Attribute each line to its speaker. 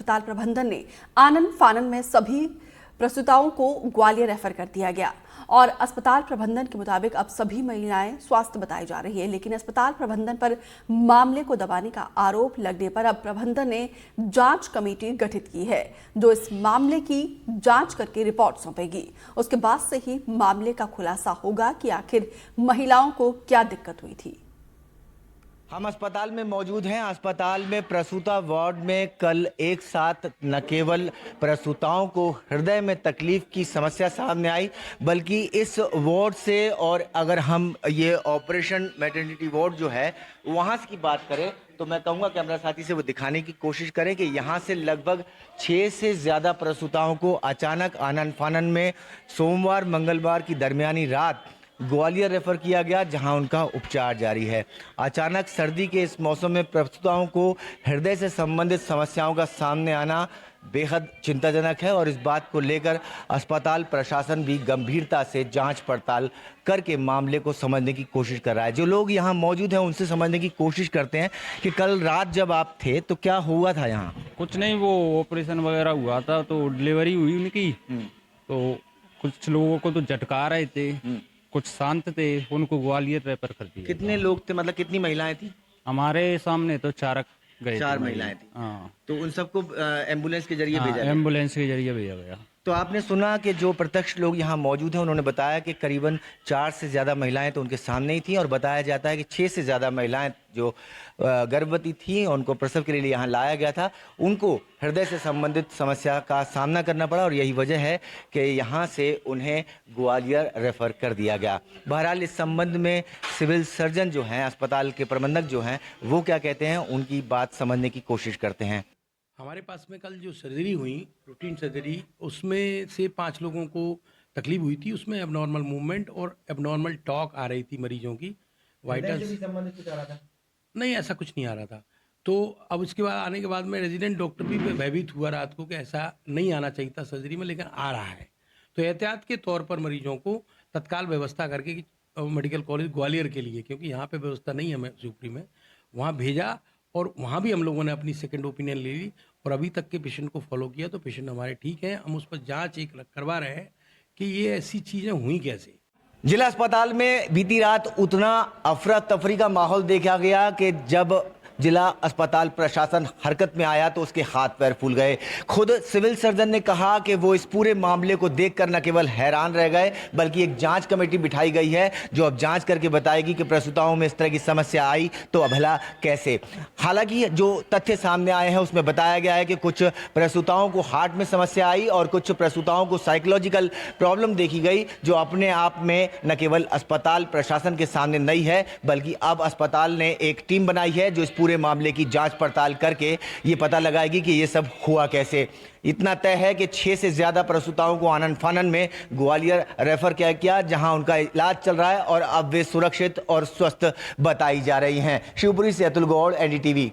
Speaker 1: अस्पताल प्रबंधन ने आनन फानन में सभी प्रसूताओं को ग्वालियर रेफर कर दिया गया और अस्पताल प्रबंधन के मुताबिक अब सभी महिलाएं स्वस्थ बताई जा रही है। लेकिन अस्पताल प्रबंधन पर मामले को दबाने का आरोप लगने पर अब प्रबंधन ने जांच कमेटी गठित की है जो इस मामले की जांच करके रिपोर्ट सौंपेगी। उसके बाद से ही मामले का खुलासा होगा कि आखिर महिलाओं को क्या दिक्कत हुई थी।
Speaker 2: हम अस्पताल में मौजूद हैं। अस्पताल में प्रसूता वार्ड में कल एक साथ न केवल प्रसूताओं को हृदय में तकलीफ की समस्या सामने आई, बल्कि इस वार्ड से, और अगर हम ये ऑपरेशन मैटरनिटी वार्ड जो है वहाँ की बात करें तो मैं कहूँगा कैमरा साथी से वो दिखाने की कोशिश करें कि यहाँ से लगभग 6 से ज़्यादा प्रसूताओं को अचानक आनन फानन में सोमवार मंगलवार की दरमियानी रात ग्वालियर रेफर किया गया, जहां उनका उपचार जारी है। अचानक सर्दी के इस मौसम में प्रसूताओं को हृदय से संबंधित समस्याओं का सामने आना बेहद चिंताजनक है और इस बात को लेकर अस्पताल प्रशासन भी गंभीरता से जांच पड़ताल करके मामले को समझने की कोशिश कर रहा है। जो लोग यहां मौजूद हैं उनसे समझने की कोशिश करते हैं कि कल रात जब आप थे तो क्या हुआ था यहाँ?
Speaker 3: कुछ नहीं, वो ऑपरेशन वगैरह हुआ था तो डिलीवरी हुई उनकी, तो कुछ लोगों को तो झटका रहे थे, कुछ शांत थे, उनको ग्वालियर रेफर कर दिया।
Speaker 2: कितने लोग थे, मतलब कितनी महिलाएं थी?
Speaker 3: हमारे सामने तो 4 गए,
Speaker 2: 4 महिलाएं थी।
Speaker 3: हाँ,
Speaker 2: तो उन सबको एम्बुलेंस के जरिए भेजा गया?
Speaker 3: एम्बुलेंस के जरिए भेजा गया।
Speaker 2: तो आपने सुना कि जो प्रत्यक्ष लोग यहाँ मौजूद हैं उन्होंने बताया कि करीबन 4 से ज़्यादा महिलाएं तो उनके सामने ही थी और बताया जाता है कि 6 से ज़्यादा महिलाएं जो गर्भवती थी उनको प्रसव के लिए यहाँ लाया गया था, उनको हृदय से संबंधित समस्या का सामना करना पड़ा और यही वजह है कि यहाँ से उन्हें ग्वालियर रेफर कर दिया गया। बहरहाल इस संबंध में सिविल सर्जन जो हैं, अस्पताल के प्रबंधक जो हैं, वो क्या कहते हैं उनकी बात समझने की कोशिश करते हैं।
Speaker 4: हमारे पास में कल जो सर्जरी हुई, रूटीन सर्जरी, उसमें से 5 लोगों को तकलीफ हुई थी। उसमें एबनॉर्मल मूवमेंट और एबनॉर्मल टॉक आ रही थी मरीजों की। वाइटल्स नहीं, ऐसा कुछ नहीं आ रहा था। तो अब उसके बाद आने के बाद में रेजिडेंट डॉक्टर भी भयभीत हुआ रात को कि ऐसा नहीं आना चाहिए था सर्जरी में, लेकिन आ रहा है। तो एहतियात के तौर पर मरीजों को तत्काल व्यवस्था करके मेडिकल कॉलेज ग्वालियर के लिए, क्योंकि यहाँ पे व्यवस्था नहीं है शिवपुरी में, वहाँ भेजा और वहाँ भी हम लोगों ने अपनी सेकंड ओपिनियन ले ली और अभी तक के पेशेंट को फॉलो किया तो पेशेंट हमारे ठीक हैं। हम उस पर जांच एक करवा रहे हैं कि ये ऐसी चीज़ें हुई कैसे।
Speaker 2: जिला अस्पताल में बीती रात उतना अफरा तफरी का माहौल देखा गया कि जब जिला अस्पताल प्रशासन हरकत में आया तो उसके हाथ पैर फूल गए। खुद सिविल सर्जन ने कहा कि वो इस पूरे मामले को देखकर न केवल हैरान रह गए बल्कि एक जांच कमेटी बिठाई गई है जो अब जांच करके बताएगी कि प्रसूताओं में इस तरह की समस्या आई तो भला कैसे। हालांकि जो तथ्य सामने आए हैं उसमें बताया गया है कि कुछ प्रसूताओं को हार्ट में समस्या आई और कुछ प्रसूताओं को साइकोलॉजिकल प्रॉब्लम देखी गई, जो अपने आप में न केवल अस्पताल प्रशासन के सामने नई है बल्कि अब अस्पताल ने एक टीम बनाई है जो इस पूरे मामले की जांच पड़ताल करके ये पता लगाएगी कि ये सब हुआ कैसे। इतना तय है कि 6 से ज्यादा प्रसूताओं को आनन फानन में ग्वालियर रेफर किया जहां उनका इलाज चल रहा है और अब वे सुरक्षित और स्वस्थ बताई जा रही हैं। शिवपुरी से अतुल गौड़, NDTV।